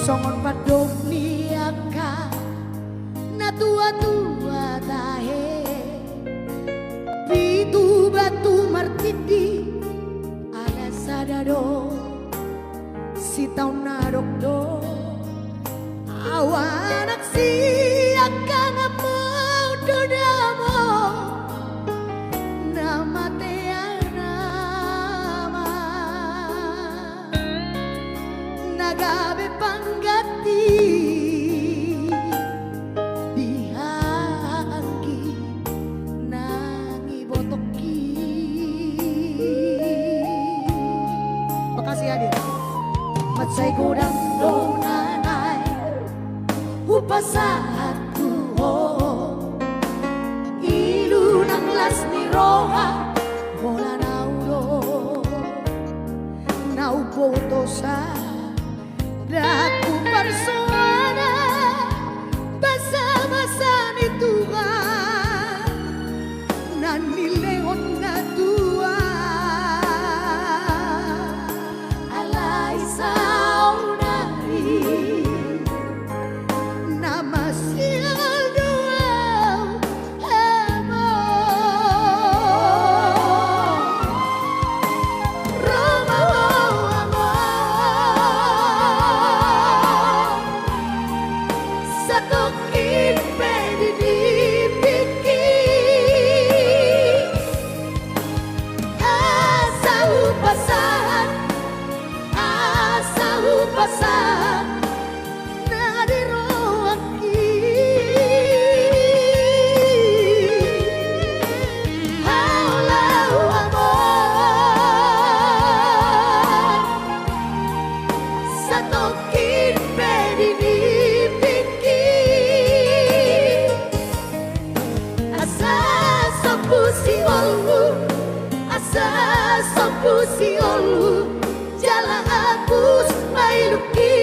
songon padok niaka na tua-tua tahe pitu batu martidi ala sadado si tau narok do awanak si akang mau dodamo nama teanama nagabe panggati dihanggi nangi botoki. Makasih hadir matsay gudang donanay upasatu ho ilu ng las ni roha wala nauro nauboto sa daku persona basa-basa ni Tuhan nan nileon na tua alay saunari nama sial duau emo Roma amo satokin pwede dipikir asa upasan nadiroaki haulau amor satokin pwede dipikir asa sopusi olu jala agus mailuki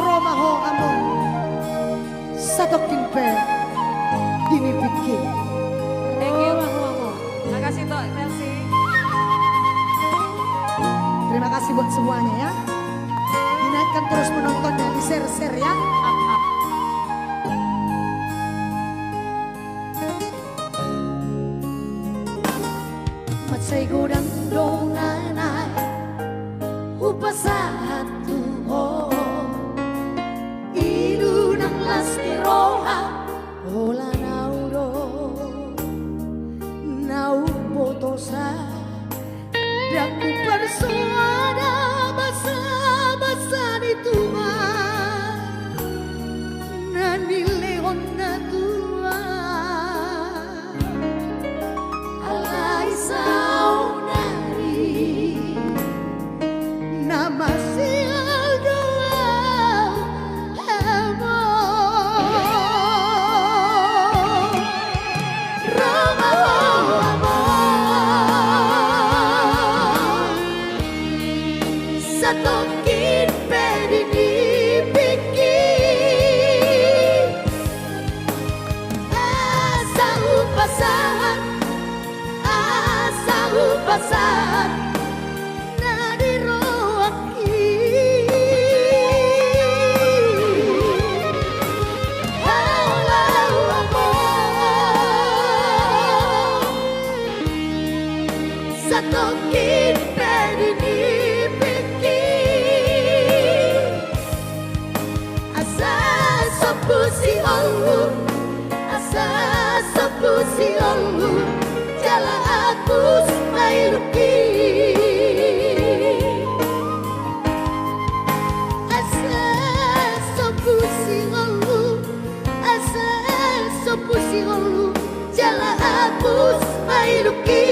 Roma ho amo satokin pe dinipiki. Thank you Bang Momo. Makasih Tok Chelsea. Terima kasih buat semuanya ya. Dinaikkan terus penontonnya, di share-share ya. Matsay gudang donganay upasatu ho ilu ng las ni roha wala nauro nauboto sa daku persona basa-basa ni Tuhan nan nileon na tua alay saunari nama sial doa emo Roma amor satokin pwede dipikir asa upasan nadiroaki haulau amor satokin pwede dipikir asa sopusi olu jala agus mailuki asa sopusi olu jala agus mailuki